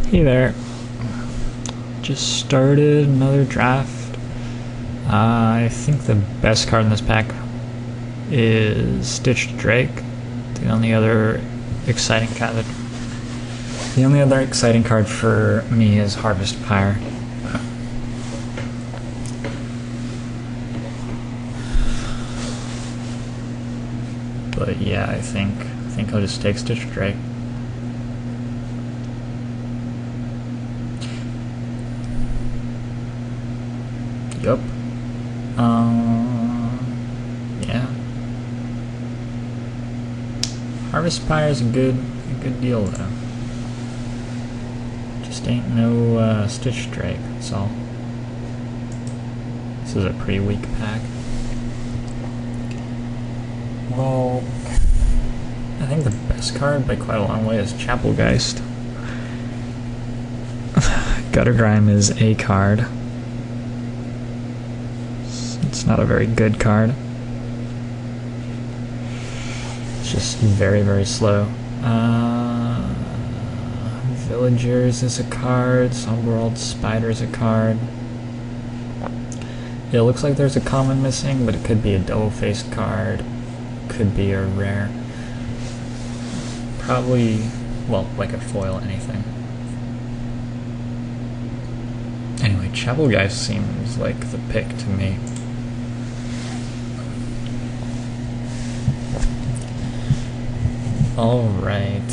Hey there. Just started another draft. I think the best card in this pack is Stitched Drake. The only other exciting card for me is Harvest Pyre. But yeah, I think I'll just take Stitched Drake. Yup. Yeah. Harvest Pyre is a good deal though. Just ain't no Stitched Drake, that's all. This is a pretty weak pack. Well, I think the best card by quite a long way is Chapelgeist. Gutter Grime is a card. It's not a very good card. It's just very, very slow. Villagers is a card. Somberworld Spider is a card. It looks like there's a common missing, but it could be a double-faced card. Could be a rare. Probably, well, like a foil, anything. Anyway, Chapelgeist seems like the pick to me. Alright,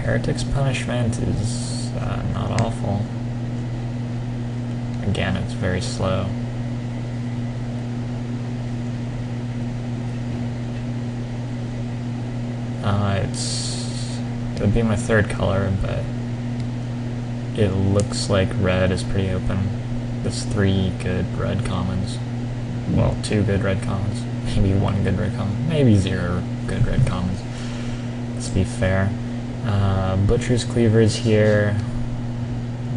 Heretic's Punishment is not awful. Again, it's very slow. It would be my third color, but it looks like red is pretty open. There's 3 good red commons. Well, 2 good red commons. Maybe 1 good red common. Maybe 0 good red commons. Let's be fair. Butcher's Cleaver is here.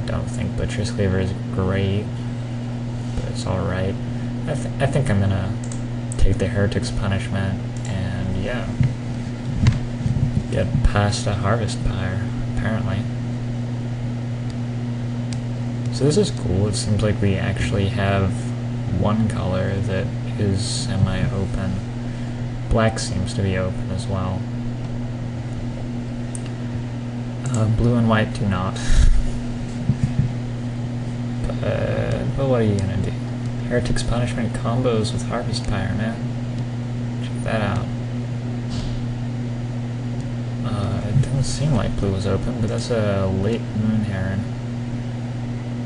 Don't think Butcher's Cleaver is great, but it's alright. I think I'm gonna take the Heretic's Punishment and yeah, get past a Harvest Pyre, apparently. So this is cool. It seems like we actually have one color that is semi-open. Black seems to be open as well. Blue and white do not. But what are you gonna do? Heretic's Punishment combos with Harvest Pyre, man. Check that out. It didn't seem like blue was open, but that's a late Moon Heron.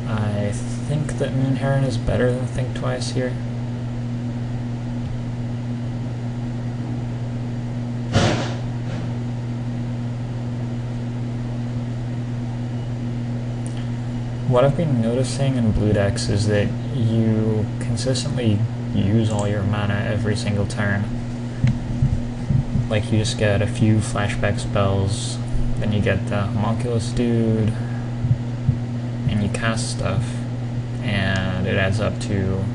I think that Moon Heron is better than Think Twice here. What I've been noticing in blue decks is that you consistently use all your mana every single turn. Like you just get a few flashback spells, then you get the Homunculus dude, and you cast stuff, and it adds up to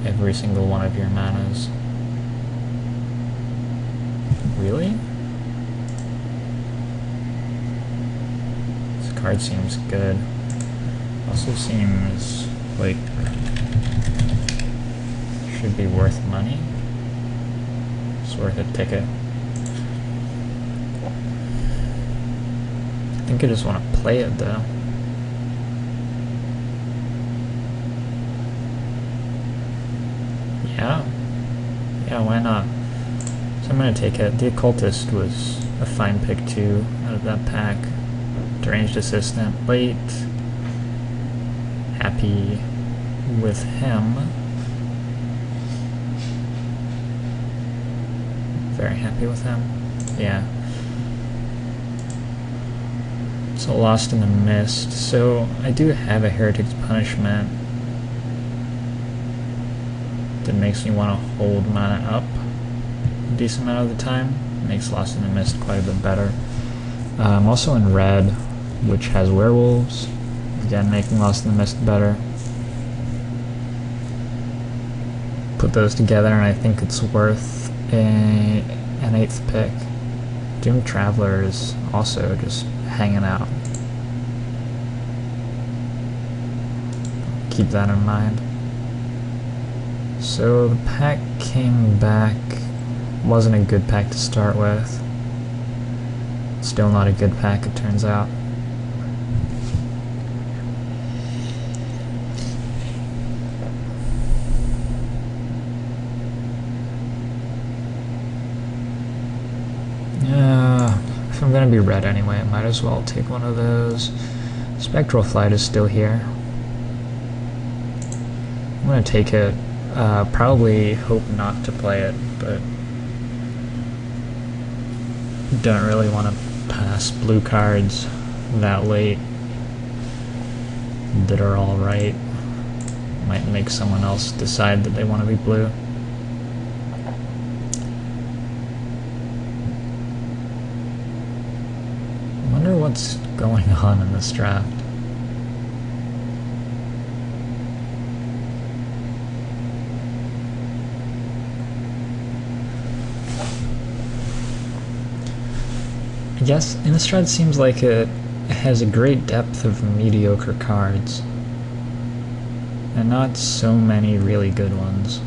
every single one of your manas. Really? This card seems good. Also seems like should be worth money. It's worth a ticket. I think I just want to play it though. Yeah, why not? So I'm gonna take it. The Occultist was a fine pick too out of that pack. Deranged Assistant, late. Happy with him. Very happy with him. Yeah. So Lost in the Mist. So I do have a Heretic's Punishment that makes me want to hold mana up a decent amount of the time. Makes Lost in the Mist quite a bit better. I'm also in red, which has werewolves. Again, making Lost in the Mist better. Put those together and I think it's worth an 8th pick. Doomed Traveler is also just hanging out. Keep that in mind. So the pack came back. Wasn't a good pack to start with. Still not a good pack, it turns out. If I'm gonna be red anyway, I might as well take one of those. Spectral Flight is still here. I'm gonna take it. Probably hope not to play it, but don't really want to pass blue cards that late that are alright. Might make someone else decide that they want to be blue. Wonder what's going on in this draft. I guess Innistrad seems like it has a great depth of mediocre cards, and not so many really good ones.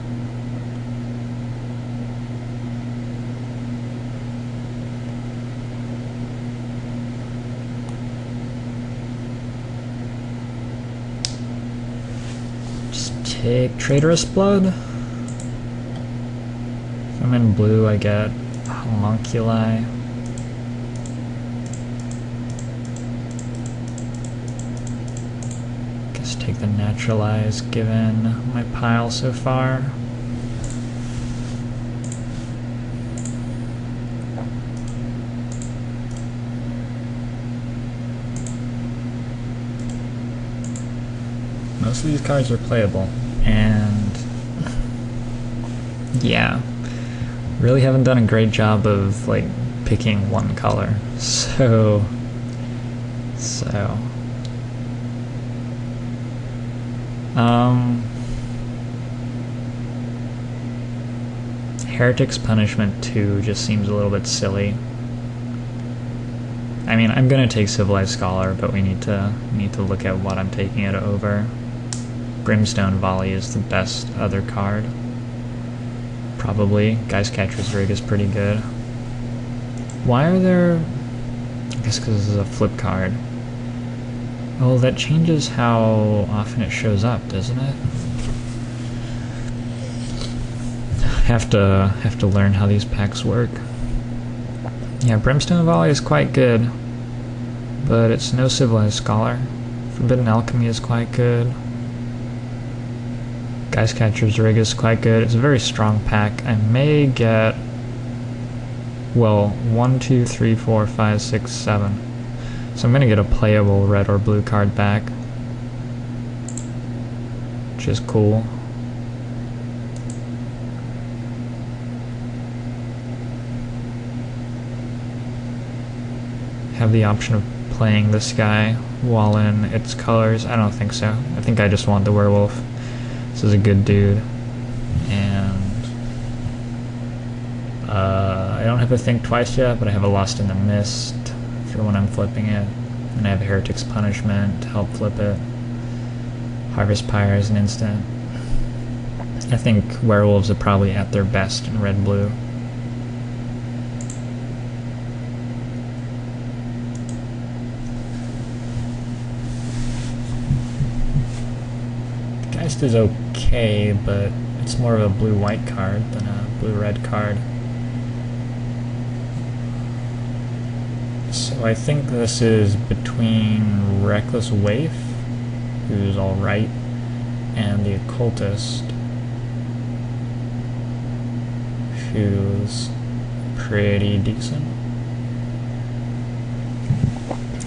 Just take Traitorous Blood. If I'm in blue, I get Homunculi. Take the Naturalize given my pile so far. Most of these cards are playable, and yeah, really haven't done a great job of like picking one color. So Heretic's Punishment 2 just seems a little bit silly. I mean, I'm gonna take Civilized Scholar, but we need to look at what I'm taking it over. Brimstone Volley is the best other card. Probably. Guy's Catcher's Rig is pretty good. Why are there... I guess because this is a flip card. Oh, that changes how often it shows up, doesn't it? Have to learn how these packs work. Yeah, Brimstone Volley is quite good, but it's no Civilized Scholar. Forbidden Alchemy is quite good. Guy's Catcher's Rig is quite good. It's a very strong pack. I may get, well, 1, 2, 3, 4, 5, 6, 7. So I'm gonna get a playable red or blue card back, which is cool. Have the option of playing this guy while in its colors. I don't think so. I think I just want the werewolf. This is a good dude, and I don't have to think twice yet, but I have a Lost in the Mist for when I'm flipping it, and I have a Heretic's Punishment to help flip it. Harvest Pyre is an instant. I think werewolves are probably at their best in red-blue. Geist is okay, but it's more of a blue-white card than a blue-red card. So I think this is between Reckless Waif, who's alright, and the Occultist, who's pretty decent.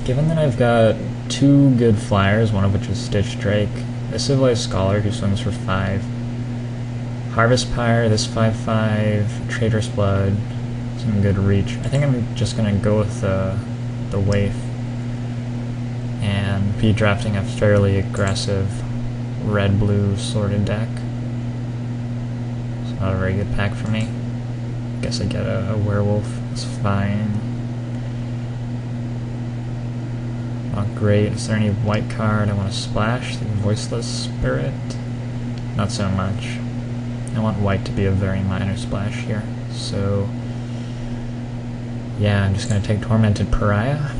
Given that I've got two good flyers, one of which is Stitch Drake, a Civilized Scholar who swings for 5, Harvest Pyre, this 5/5, Traitorous Blood, some good reach. I think I'm just gonna go with the Waif and be drafting a fairly aggressive red-blue sorted deck. It's not a very good pack for me. Guess I get a werewolf. It's fine. Not great. Is there any white card I want to splash? The Voiceless Spirit? Not so much. I want white to be a very minor splash here. So, yeah, I'm just going to take Tormented Pariah.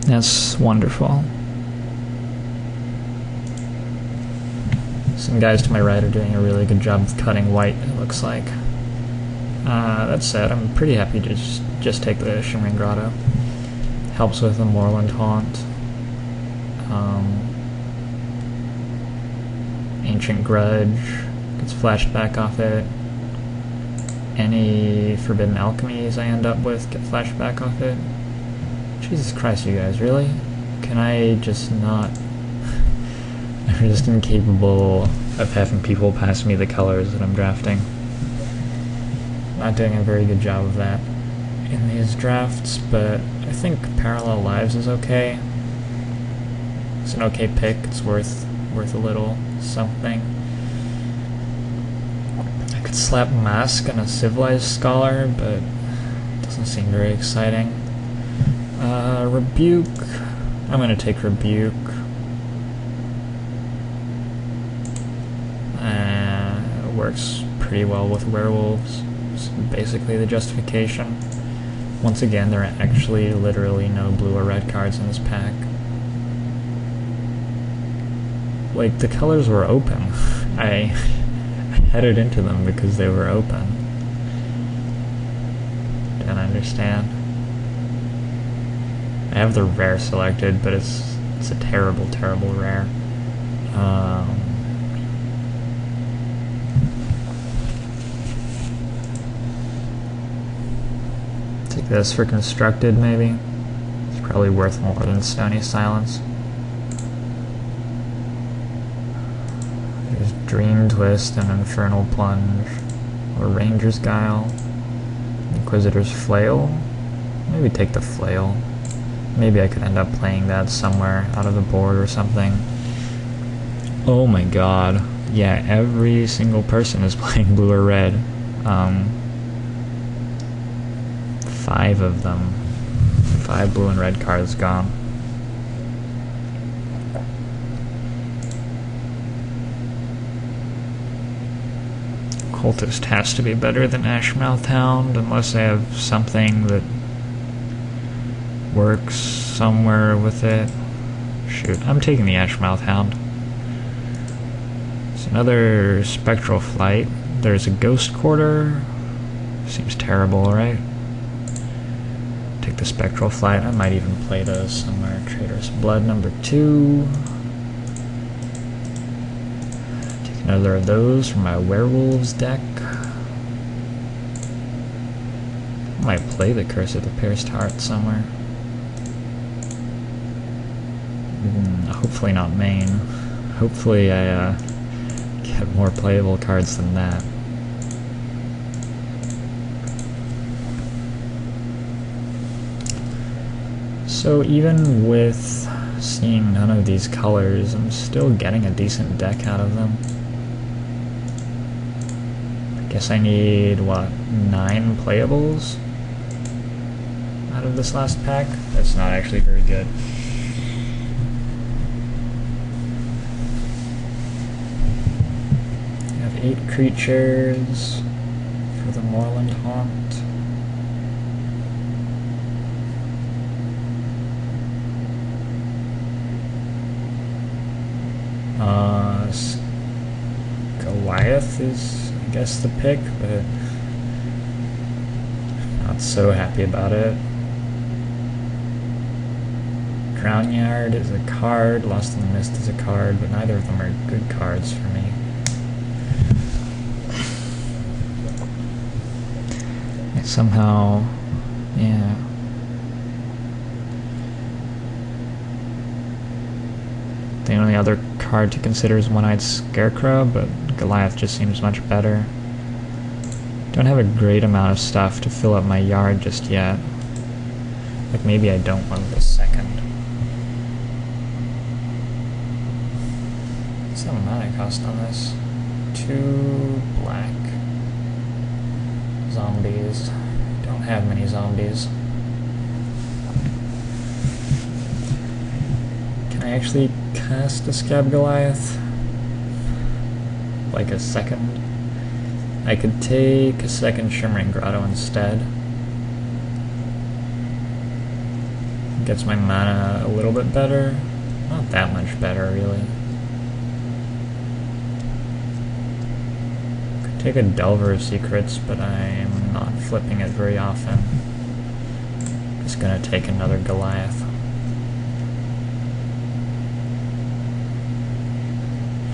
That's wonderful. Some guys to my right are doing a really good job of cutting white, it looks like. That said, I'm pretty happy to just take the Shimmering Grotto. Helps with the Moorland Haunt. Ancient Grudge gets flashed back off it. Any Forbidden Alchemies I end up with get flashed back off it. Jesus Christ, you guys, really? Can I just not... I'm just incapable of having people pass me the colors that I'm drafting. Not doing a very good job of that in these drafts, but I think Parallel Lives is okay. It's an okay pick. It's worth a little something. I could slap Mask on a Civilized Scholar, but it doesn't seem very exciting. Rebuke. I'm gonna take Rebuke. Works pretty well with werewolves. It's basically the justification. Once again, there are actually literally no blue or red cards in this pack. Like, the colors were open. I headed into them because they were open. Don't understand. I have the rare selected, but it's a terrible, terrible rare. Take this for Constructed, maybe. It's probably worth more than Stony Silence. There's Dream Twist and Infernal Plunge. Or Ranger's Guile. Inquisitor's Flail. Maybe take the Flail. Maybe I could end up playing that somewhere out of the board or something. Oh my god. Yeah, every single person is playing blue or red. 5 of them. 5 blue and red cards gone. Cultist has to be better than Ashmouth Hound, unless I have something that works somewhere with it. Shoot, I'm taking the Ashmouth Hound. There's another Spectral Flight. There's a Ghost Quarter. Seems terrible, right? Take the Spectral Flight. I might even play those somewhere. Traitorous Blood number 2. Take another of those from my Werewolves deck. I might play the Curse of the Pierced Heart somewhere. Hopefully not main. Hopefully I get more playable cards than that. So even with seeing none of these colors, I'm still getting a decent deck out of them. I guess I need, what, 9 playables out of this last pack? That's not actually very good. I have 8 creatures for the Moorland Haunt. Goliath is, I guess, the pick, but not so happy about it. Drownyard is a card, Lost in the Mist is a card, but neither of them are good cards for me. I somehow, yeah. The only other card to consider is One-Eyed Scarecrow, but Goliath just seems much better. Don't have a great amount of stuff to fill up my yard just yet. Like, maybe I don't want this second. What's the mana cost on this? 2 black. Zombies. Don't have many zombies. Can I actually cast a Scab Goliath? Like a second? I could take a second Shimmering Grotto instead. Gets my mana a little bit better. Not that much better, really. Could take a Delver of Secrets, but I'm not flipping it very often. Just gonna take another Goliath.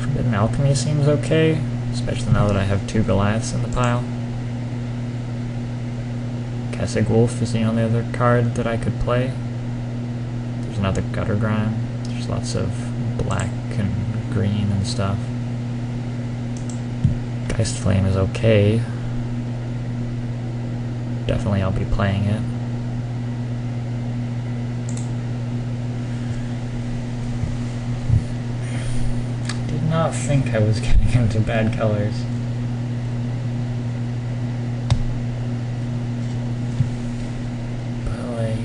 Forbidden Alchemy seems okay, especially now that I have 2 Goliaths in the pile. Kessig Wolf is the only other card that I could play. There's another Gutter Grime. There's lots of black and green and stuff. Geist Flame is okay. Definitely I'll be playing it. Did not think I was getting into bad colors. But like...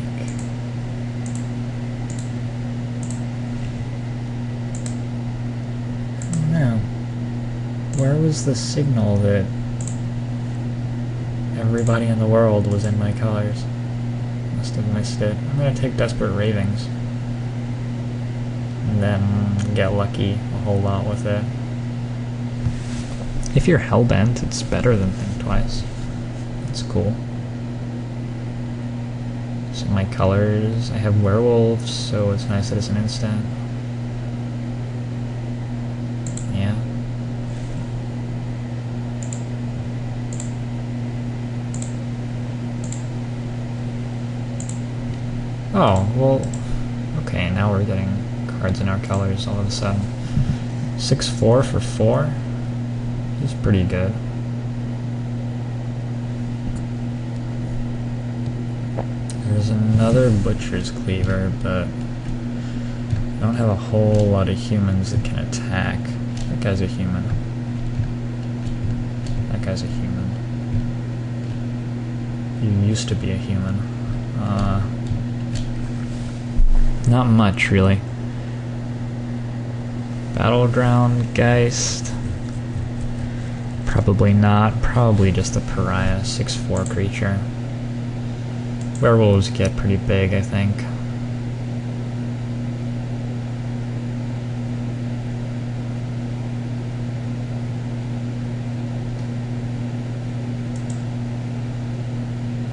I don't know. Where was the signal that everybody in the world was in my colors? Must have missed it. I'm gonna take Desperate Ravings. And then get lucky a whole lot with it. If you're Hellbent, it's better than Think Twice. It's cool. So my colors, I have Werewolves, so it's nice that it's an instant. Yeah. Oh, well, okay, now we're getting cards in our colors all of a sudden. 6/4 for 4 is pretty good. There's another Butcher's Cleaver, but I don't have a whole lot of humans that can attack. That guy's a human. That guy's a human. He used to be a human. Not much, really. Battleground Geist. Probably not. Probably just a pariah 6/4 creature. Werewolves get pretty big, I think.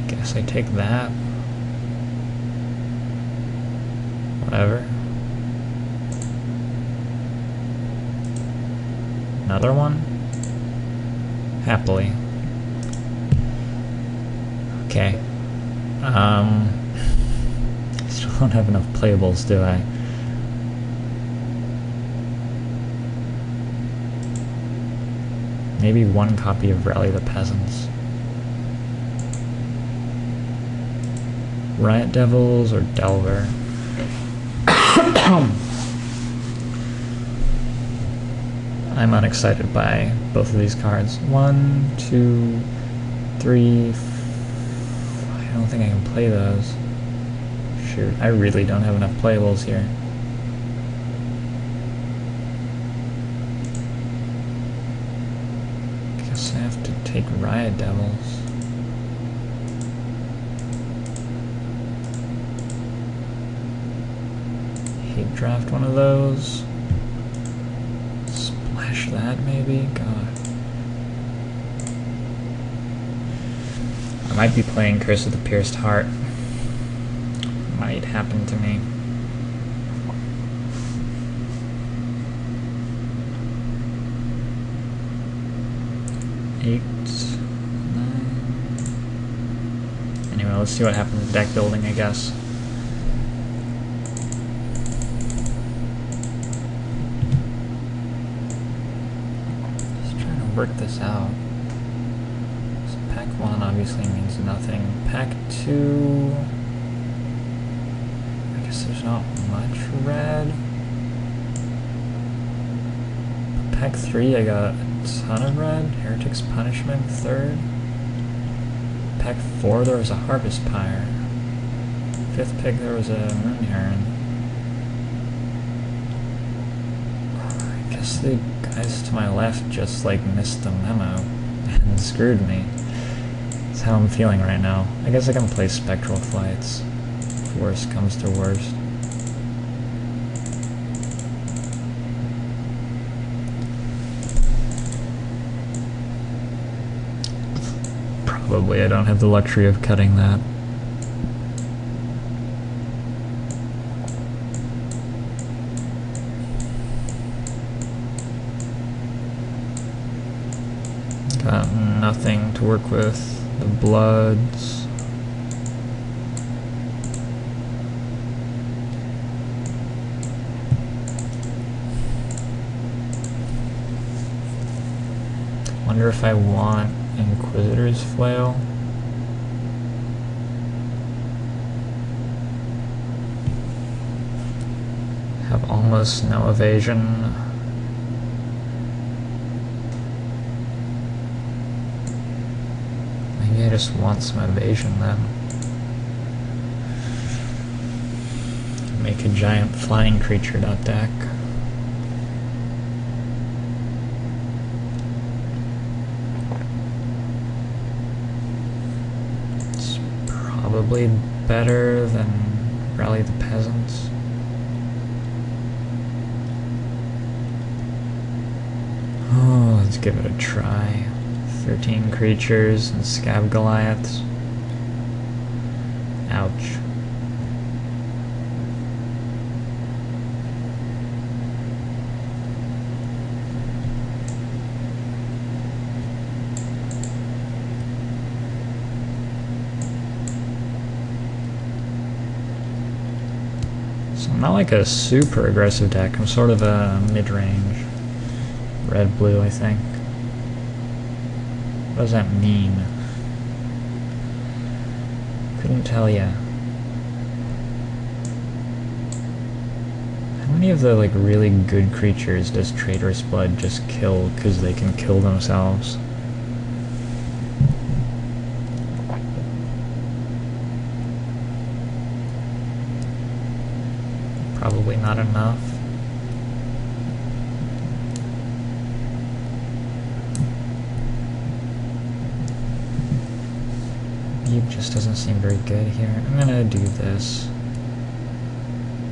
Guess I take that. Whatever. Another one? Happily. Okay. Still don't have enough playables, do I? Maybe one copy of Rally the Peasants. Riot Devils or Delver? I'm unexcited by both of these cards. 1, 2, 3. I don't think I can play those. Shoot, I really don't have enough playables here. Guess I have to take Riot Devils. Hate draft one of those. Splash that maybe? God. I might be playing Curse of the Pierced Heart. Might happen to me. Eight, 9. Anyway, let's see what happens with deck building, I guess. Just trying to work this out. So pack 1 obviously means nothing. Pack 2... I guess there's not much red. Pack 3 I got a ton of red. Heretic's Punishment 3rd. pack 4 there was a harvest pyre. 5th pick there was a moon heron. I guess the guys to my left just like missed the memo and screwed me. That's how I'm feeling right now. I guess I can play spectral flights if worst comes to worst. Probably I don't have the luxury of cutting that. Got nothing to work with. The bloods. Wonder if I want Inquisitor's Flail. Have almost no evasion. Maybe I just want some evasion then. Make a giant flying creature deck. Probably better than Rally the Peasants. Oh, let's give it a try. 13 creatures and Scab Goliaths. Ouch. I'm not like a super aggressive deck, I'm sort of a mid-range. Red-blue, I think. What does that mean? Couldn't tell ya. How many of the like really good creatures does Traitorous Blood just kill because they can kill themselves? Probably not enough. Beeb just doesn't seem very good here. I'm gonna do this.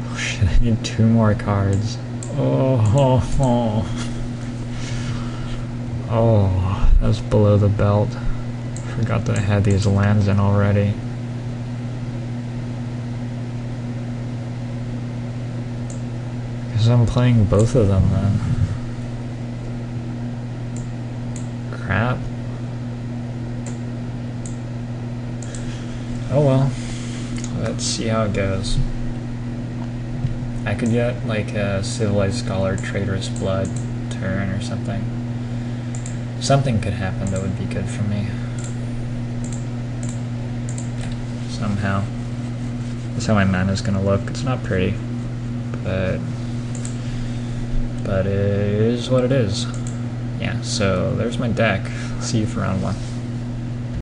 Oh shit, I need 2 more cards. Oh, that was below the belt. Forgot that I had these lands in already. I'm playing both of them then. Crap. Oh well. Let's see how it goes. I could get like a Civilized Scholar, Traitorous Blood turn or something. Something could happen that would be good for me. Somehow. That's how my mana's gonna look. It's not pretty. But it is what it is. Yeah, so there's my deck. See you for round 1.